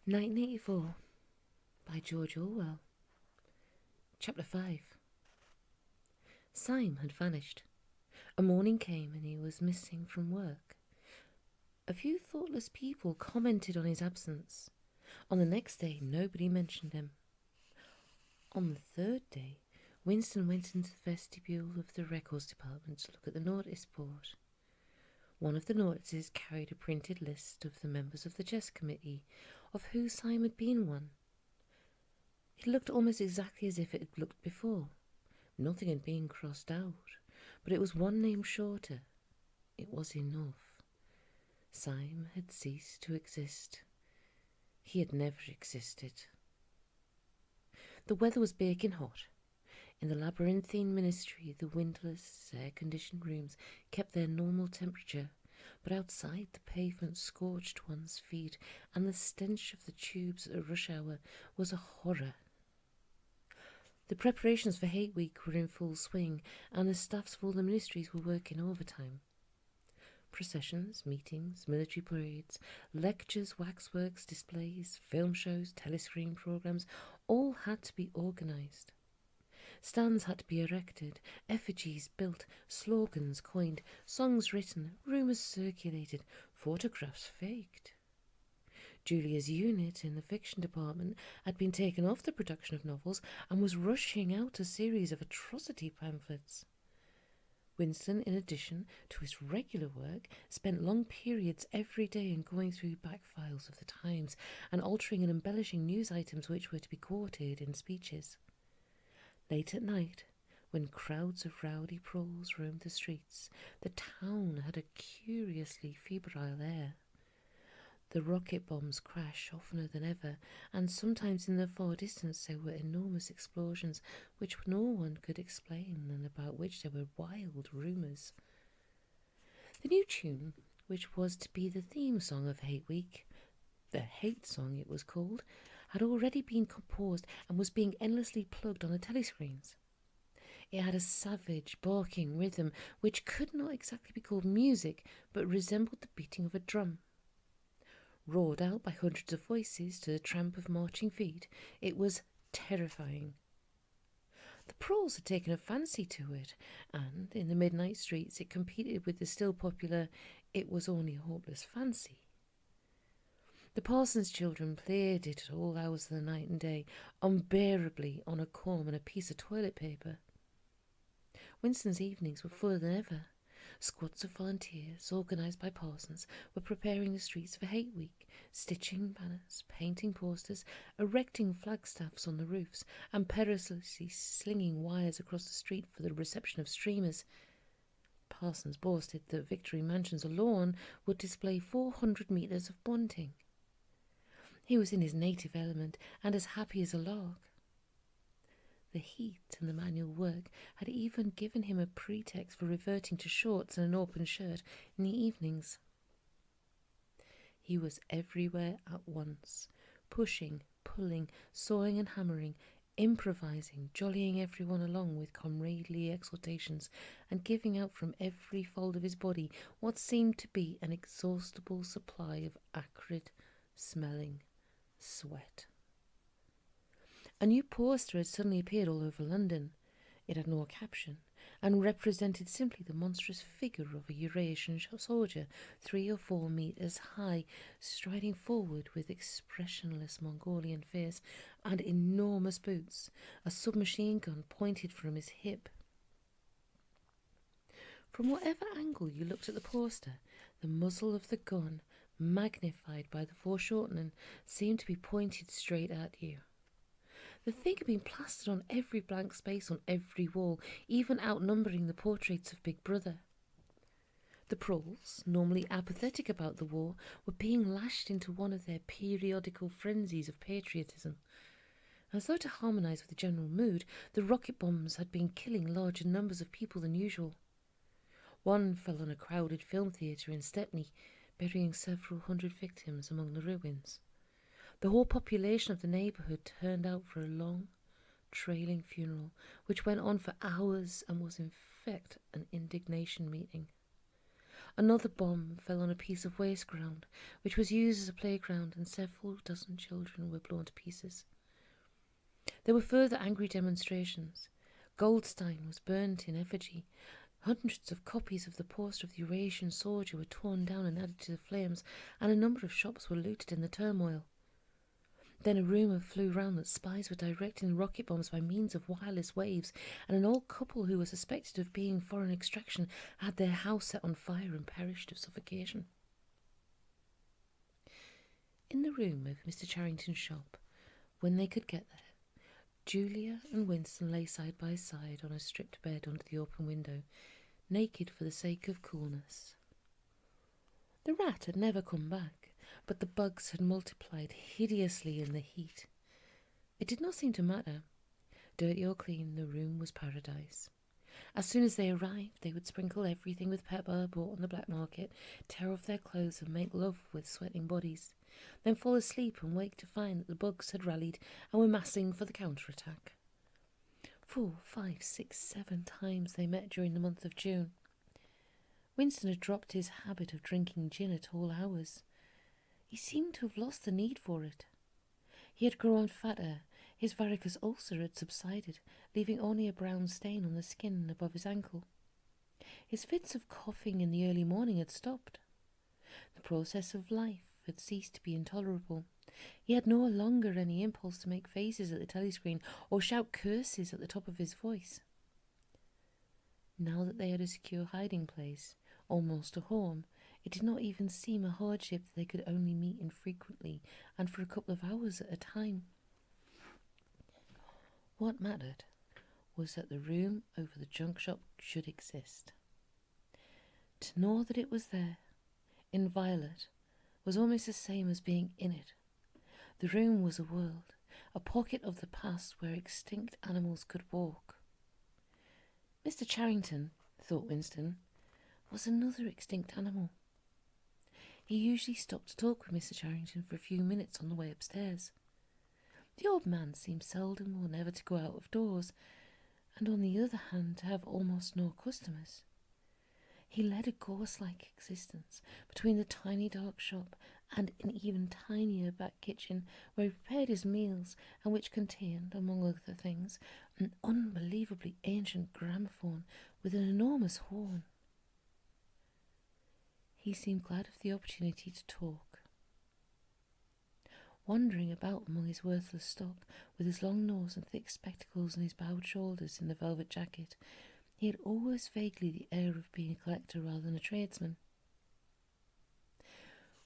1984 by George Orwell. Chapter 5. Syme had vanished. A morning came and he was missing from work. A few thoughtless people commented on his absence. On the next day, nobody mentioned him. On the third day, Winston went into the vestibule of the records department to look at the notice board. One of the notices carried a printed list of the members of the chess committee, of who Syme had been one. It looked almost exactly as if it had looked before. Nothing had been crossed out, but it was one name shorter. It was enough. Syme had ceased to exist. He had never existed. The weather was baking hot. In the labyrinthine ministry, the windowless, air-conditioned rooms kept their normal temperature, but outside the pavement scorched one's feet, and the stench of the tubes at a rush hour was a horror. The preparations for Hate Week were in full swing, and the staffs of all the ministries were working overtime. Processions, meetings, military parades, lectures, waxworks, displays, film shows, telescreen programmes, all had to be organised. Stands had to be erected, effigies built, slogans coined, songs written, rumours circulated, photographs faked. Julia's unit in the fiction department had been taken off the production of novels and was rushing out a series of atrocity pamphlets. Winston, in addition to his regular work, spent long periods every day in going through back files of the Times and altering and embellishing news items which were to be quoted in speeches. Late at night, when crowds of rowdy proles roamed the streets, the town had a curiously febrile air. The rocket bombs crashed oftener than ever, and sometimes in the far distance there were enormous explosions which no one could explain and about which there were wild rumours. The new tune, which was to be the theme song of Hate Week, the Hate Song it was called, had already been composed and was being endlessly plugged on the telescreens. It had a savage, barking rhythm which could not exactly be called music, but resembled the beating of a drum. Roared out by hundreds of voices to the tramp of marching feet, it was terrifying. The proles had taken a fancy to it, and in the midnight streets it competed with the still popular It Was Only a Hopeless Fancy. The parson's children played it at all hours of the night and day, unbearably on a comb and a piece of toilet paper. Winston's evenings were fuller than ever. Squads of volunteers, organised by parsons, were preparing the streets for Hate Week, stitching banners, painting posters, erecting flagstaffs on the roofs, and perilously slinging wires across the street for the reception of streamers. Parsons boasted that Victory Mansions alone would display 400 metres of bunting. He was in his native element and as happy as a lark. The heat and the manual work had even given him a pretext for reverting to shorts and an open shirt in the evenings. He was everywhere at once, pushing, pulling, sawing and hammering, improvising, jollying everyone along with comradely exhortations, and giving out from every fold of his body what seemed to be an inexhaustible supply of acrid, smelling sweat. A new poster had suddenly appeared all over London. It had no caption, and represented simply the monstrous figure of a Eurasian soldier, 3 or 4 metres high, striding forward with expressionless Mongolian face and enormous boots, a submachine gun pointed from his hip. From whatever angle you looked at the poster, the muzzle of the gun, magnified by the foreshortening, seemed to be pointed straight at you. The thing had been plastered on every blank space on every wall, even outnumbering the portraits of Big Brother. The proles, normally apathetic about the war, were being lashed into one of their periodical frenzies of patriotism. As though to harmonise with the general mood, the rocket bombs had been killing larger numbers of people than usual. One fell on a crowded film theatre in Stepney, burying several hundred victims among the ruins. The whole population of the neighbourhood turned out for a long, trailing funeral, which went on for hours and was in fact an indignation meeting. Another bomb fell on a piece of waste ground, which was used as a playground, and several dozen children were blown to pieces. There were further angry demonstrations. Goldstein was burnt in effigy. Hundreds of copies of the poster of the Eurasian soldier were torn down and added to the flames, and a number of shops were looted in the turmoil. Then a rumour flew round that spies were directing rocket bombs by means of wireless waves, and an old couple who were suspected of being foreign extraction had their house set on fire and perished of suffocation. In the room of Mr. Charrington's shop, when they could get there, Julia and Winston lay side by side on a stripped bed under the open window, naked for the sake of coolness. The rat had never come back, but the bugs had multiplied hideously in the heat. It did not seem to matter. Dirty or clean, the room was paradise. As soon as they arrived, they would sprinkle everything with pepper bought on the black market, tear off their clothes and make love with sweating bodies, then fall asleep and wake to find that the bugs had rallied and were massing for the counterattack. 4, 5, 6, 7 times they met during the month of June. Winston had dropped his habit of drinking gin at all hours. He seemed to have lost the need for it. He had grown fatter. His varicose ulcer had subsided, leaving only a brown stain on the skin above his ankle. His fits of coughing in the early morning had stopped. The process of life had ceased to be intolerable. He had no longer any impulse to make faces at the telescreen or shout curses at the top of his voice. Now that they had a secure hiding place, almost a home, it did not even seem a hardship that they could only meet infrequently and for a couple of hours at a time. What mattered was that the room over the junk shop should exist. To know that it was there, inviolate, was almost the same as being in it. The room was a world, a pocket of the past where extinct animals could walk. Mr. Charrington, thought Winston, was another extinct animal. He usually stopped to talk with Mr. Charrington for a few minutes on the way upstairs. The old man seemed seldom or never to go out of doors, and on the other hand to have almost no customers. He led a ghost-like existence between the tiny dark shop and an even tinier back kitchen where he prepared his meals and which contained, among other things, an unbelievably ancient gramophone with an enormous horn. He seemed glad of the opportunity to talk. Wandering about among his worthless stock, with his long nose and thick spectacles and his bowed shoulders in the velvet jacket, he had always vaguely the air of being a collector rather than a tradesman.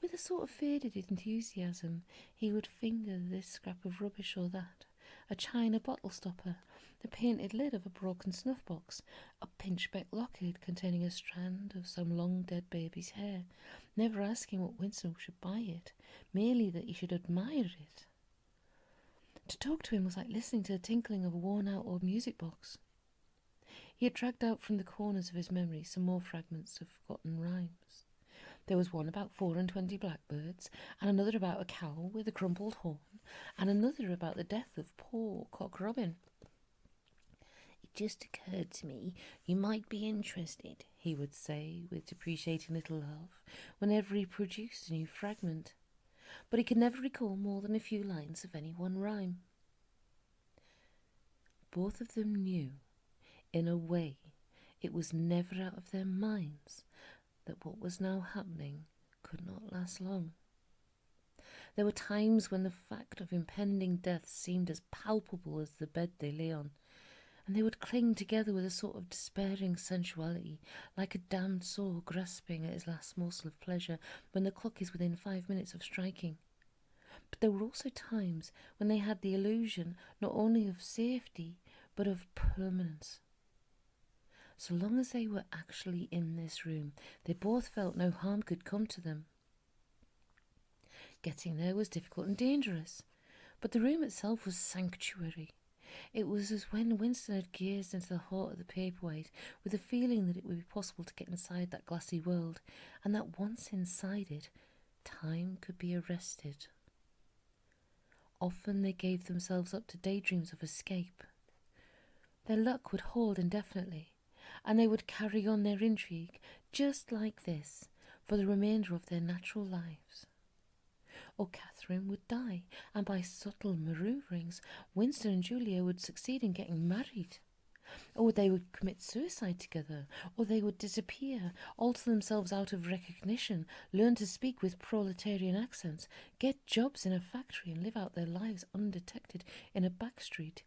With a sort of faded enthusiasm, he would finger this scrap of rubbish or that, a china bottle stopper, the painted lid of a broken snuff-box, a pinchbeck locket containing a strand of some long-dead baby's hair, never asking what Winston should buy it, merely that he should admire it. To talk to him was like listening to the tinkling of a worn-out old music box. He had dragged out from the corners of his memory some more fragments of forgotten rhymes. There was one about 24 blackbirds, and another about a cow with a crumpled horn, and another about the death of poor Cock Robin. "It just occurred to me you might be interested," he would say with depreciating little laugh whenever he produced a new fragment, but he could never recall more than a few lines of any one rhyme. Both of them knew, in a way, it was never out of their minds that what was now happening could not last long. There were times when the fact of impending death seemed as palpable as the bed they lay on, and they would cling together with a sort of despairing sensuality, like a damned soul grasping at its last morsel of pleasure when the clock is within 5 minutes of striking. But there were also times when they had the illusion not only of safety, but of permanence. So long as they were actually in this room, they both felt no harm could come to them. Getting there was difficult and dangerous, but the room itself was sanctuary. It was as when Winston had gazed into the heart of the paperweight with the feeling that it would be possible to get inside that glassy world, and that once inside it, time could be arrested. Often they gave themselves up to daydreams of escape. Their luck would hold indefinitely, and they would carry on their intrigue just like this for the remainder of their natural lives. Or Catherine would die, and by subtle manoeuvrings, Winston and Julia would succeed in getting married. Or they would commit suicide together, or they would disappear, alter themselves out of recognition, learn to speak with proletarian accents, get jobs in a factory and live out their lives undetected in a back street.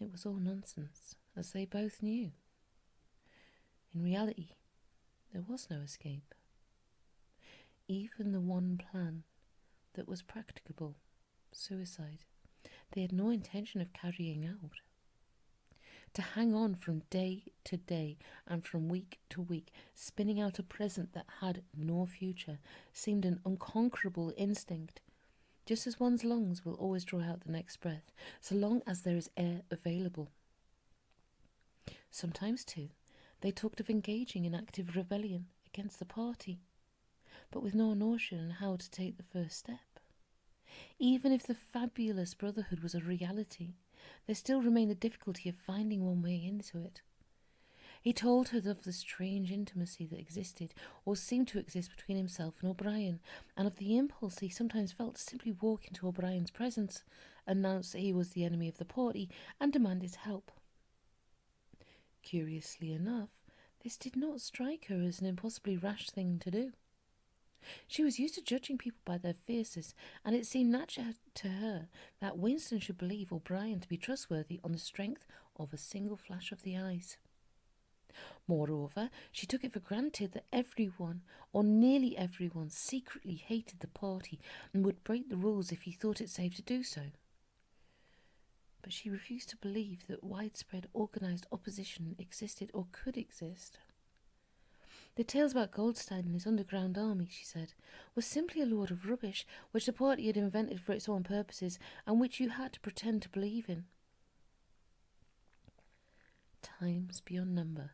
It was all nonsense, as they both knew. In reality, there was no escape. Even the one plan that was practicable, suicide, they had no intention of carrying out. To hang on from day to day and from week to week, spinning out a present that had no future, seemed an unconquerable instinct, just as one's lungs will always draw out the next breath, so long as there is air available. Sometimes, too, they talked of engaging in active rebellion against the party, but with no notion how to take the first step. Even if the fabulous brotherhood was a reality, there still remained the difficulty of finding one way into it. He told her of the strange intimacy that existed, or seemed to exist, between himself and O'Brien, and of the impulse he sometimes felt to simply walk into O'Brien's presence, announce that he was the enemy of the party, and demand his help. Curiously enough, this did not strike her as an impossibly rash thing to do. She was used to judging people by their faces, and it seemed natural to her that Winston should believe O'Brien to be trustworthy on the strength of a single flash of the eyes. Moreover, she took it for granted that everyone, or nearly everyone, secretly hated the party and would break the rules if he thought it safe to do so. But she refused to believe that widespread organised opposition existed or could exist. The tales about Goldstein and his underground army, she said, were simply a load of rubbish which the party had invented for its own purposes and which you had to pretend to believe in. Times beyond number,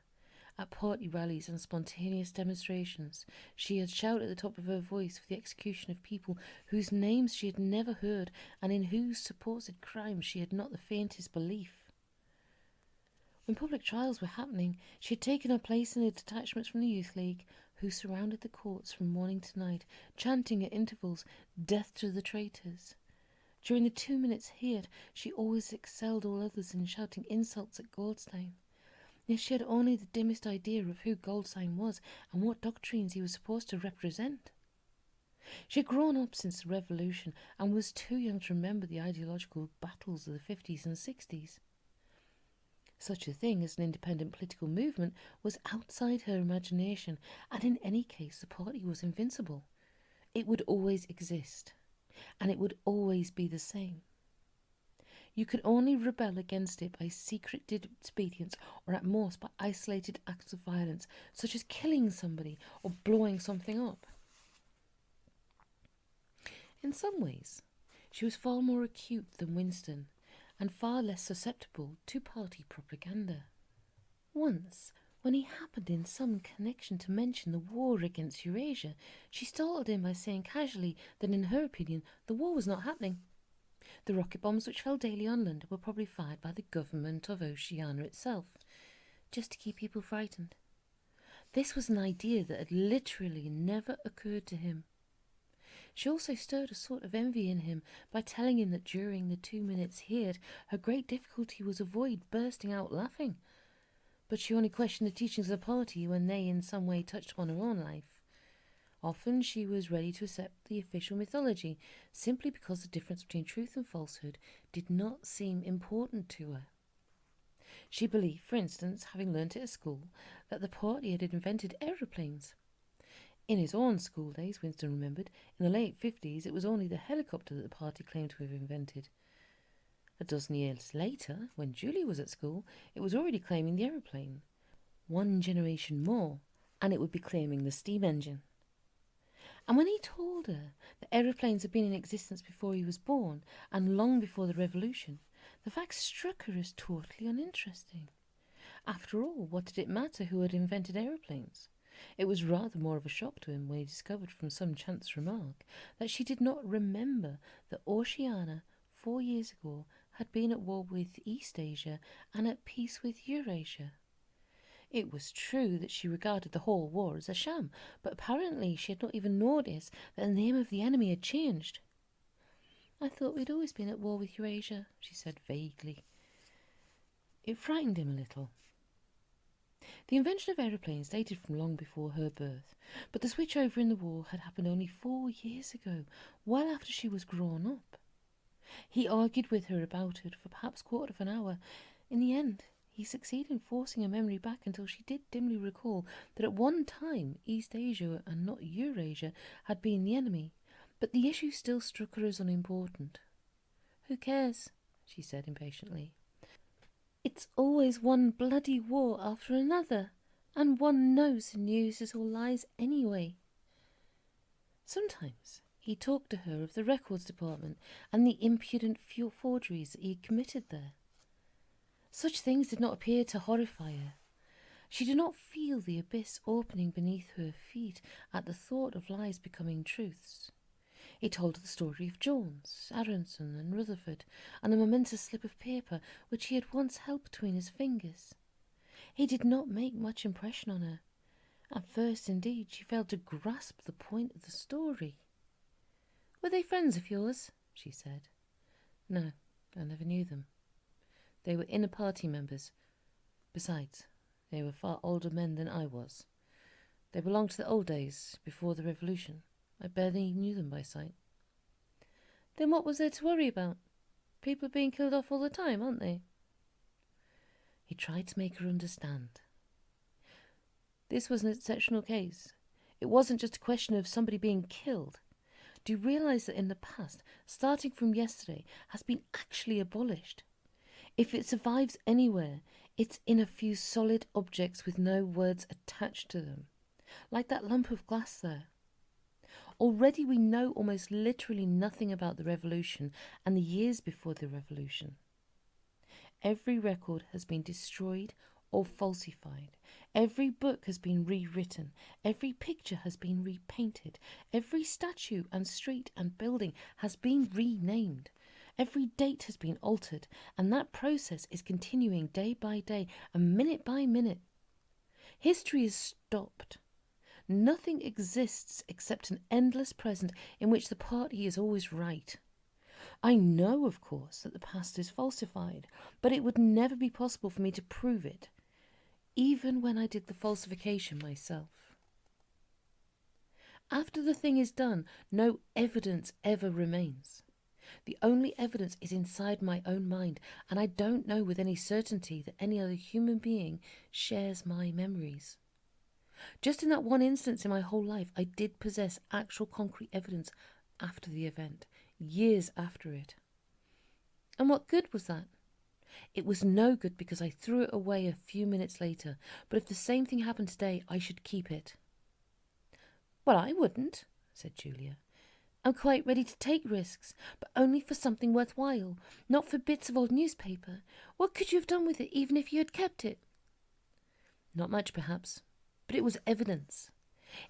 at party rallies and spontaneous demonstrations, she had shouted at the top of her voice for the execution of people whose names she had never heard and in whose supposed crimes she had not the faintest belief. When public trials were happening, she had taken her place in the detachments from the Youth League, who surrounded the courts from morning to night, chanting at intervals, "Death to the traitors." During the 2 minutes heard, she always excelled all others in shouting insults at Goldstein. Yet she had only the dimmest idea of who Goldstein was and what doctrines he was supposed to represent. She had grown up since the Revolution and was too young to remember the ideological battles of the 50s and 60s. Such a thing as an independent political movement was outside her imagination, and in any case the party was invincible. It would always exist, and it would always be the same. You could only rebel against it by secret disobedience, or at most by isolated acts of violence, such as killing somebody or blowing something up. In some ways, she was far more acute than Winston, and far less susceptible to party propaganda. Once, when he happened in some connection to mention the war against Eurasia, she startled him by saying casually that in her opinion the war was not happening. The rocket bombs which fell daily on London were probably fired by the government of Oceania itself, just to keep people frightened. This was an idea that had literally never occurred to him. She also stirred a sort of envy in him by telling him that during the 2 minutes he had, her great difficulty was avoid bursting out laughing. But she only questioned the teachings of the party when they in some way touched upon her own life. Often she was ready to accept the official mythology, simply because the difference between truth and falsehood did not seem important to her. She believed, for instance, having learnt it at school, that the party had invented aeroplanes. In his own school days, Winston remembered, in the late 50s, it was only the helicopter that the party claimed to have invented. A dozen years later, when Julie was at school, it was already claiming the aeroplane. 1 generation more, and it would be claiming the steam engine. And when he told her that aeroplanes had been in existence before he was born, and long before the Revolution, the fact struck her as totally uninteresting. After all, what did it matter who had invented aeroplanes? It was rather more of a shock to him when he discovered from some chance remark that she did not remember that Oceania 4 years ago had been at war with East Asia and at peace with Eurasia. It was true that she regarded the whole war as a sham, but apparently she had not even noticed that the name of the enemy had changed. "I thought we'd always been at war with Eurasia," she said vaguely. It frightened him a little. The invention of aeroplanes dated from long before her birth, but the switch over in the war had happened only 4 years ago, well after she was grown up. He argued with her about it for perhaps a quarter of an hour. In the end, he succeeded in forcing her memory back until she did dimly recall that at one time East Asia and not Eurasia had been the enemy, but the issue still struck her as unimportant. "Who cares?" she said impatiently. "It's always one bloody war after another, and one knows the news is all lies anyway." Sometimes he talked to her of the records department and the impudent forgeries that he had committed there. Such things did not appear to horrify her. She did not feel the abyss opening beneath her feet at the thought of lies becoming truths. He told her the story of Jones, Aronson and Rutherford, and the momentous slip of paper which he had once held between his fingers. He did not make much impression on her. At first, indeed, she failed to grasp the point of the story. "Were they friends of yours?" she said. "No, I never knew them. They were inner party members. Besides, they were far older men than I was. They belonged to the old days, before the revolution. I barely knew them by sight." "Then what was there to worry about? People are being killed off all the time, aren't they?" He tried to make her understand. This was an exceptional case. It wasn't just a question of somebody being killed. Do you realise that in the past, starting from yesterday, has been actually abolished? If it survives anywhere, it's in a few solid objects with no words attached to them, like that lump of glass there. Already we know almost literally nothing about the revolution and the years before the revolution. Every record has been destroyed or falsified. Every book has been rewritten. Every picture has been repainted. Every statue and street and building has been renamed. Every date has been altered, and that process is continuing day by day and minute by minute. History is stopped. Nothing exists except an endless present in which the party is always right. I know, of course, that the past is falsified, but it would never be possible for me to prove it, even when I did the falsification myself. After the thing is done, no evidence ever remains. The only evidence is inside my own mind, and I don't know with any certainty that any other human being shares my memories. Just in that one instance in my whole life, I did possess actual concrete evidence after the event, years after it. And what good was that? It was no good because I threw it away a few minutes later, but if the same thing happened today, I should keep it. "Well, I wouldn't," said Julia. "I'm quite ready to take risks, but only for something worthwhile, not for bits of old newspaper. What could you have done with it, even if you had kept it?" "Not much, perhaps, but it was evidence.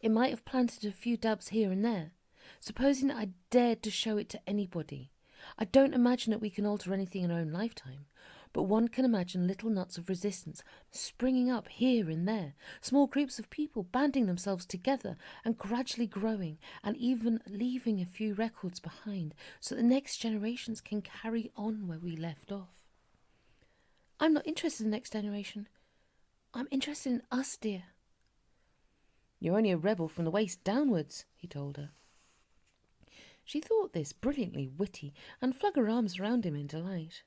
It might have planted a few doubts here and there. Supposing I dared to show it to anybody. I don't imagine that we can alter anything in our own lifetime, but one can imagine little knots of resistance springing up here and there, small groups of people banding themselves together and gradually growing, and even leaving a few records behind so that the next generations can carry on where we left off." "I'm not interested in the next generation. I'm interested in us, dear." "You're only a rebel from the waist downwards," he told her. She thought this brilliantly witty and flung her arms around him in delight.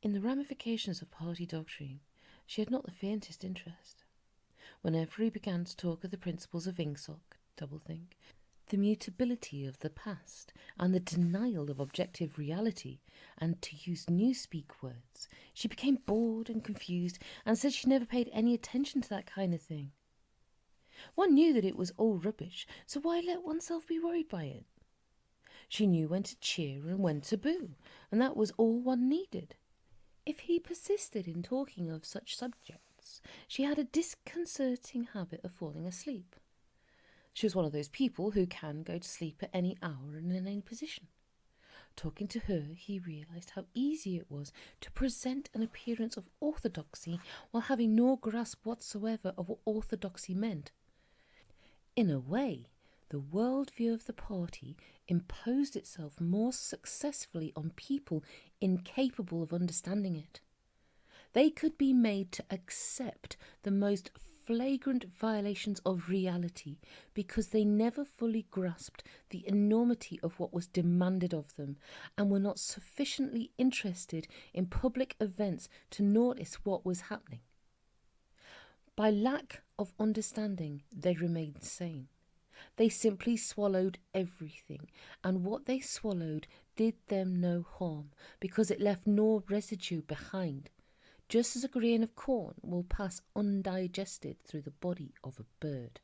In the ramifications of party doctrine, she had not the faintest interest. Whenever he began to talk of the principles of Ingsoc, doublethink, the mutability of the past, and the denial of objective reality, and to use newspeak words, she became bored and confused and said she never paid any attention to that kind of thing. One knew that it was all rubbish, so why let oneself be worried by it? She knew when to cheer and when to boo, and that was all one needed. If he persisted in talking of such subjects, she had a disconcerting habit of falling asleep. She was one of those people who can go to sleep at any hour and in any position. Talking to her, he realised how easy it was to present an appearance of orthodoxy while having no grasp whatsoever of what orthodoxy meant. In a way, the worldview of the party imposed itself more successfully on people incapable of understanding it. They could be made to accept the most flagrant violations of reality because they never fully grasped the enormity of what was demanded of them and were not sufficiently interested in public events to notice what was happening. By lack of understanding, they remained sane. They simply swallowed everything, and what they swallowed did them no harm because it left no residue behind, just as a grain of corn will pass undigested through the body of a bird.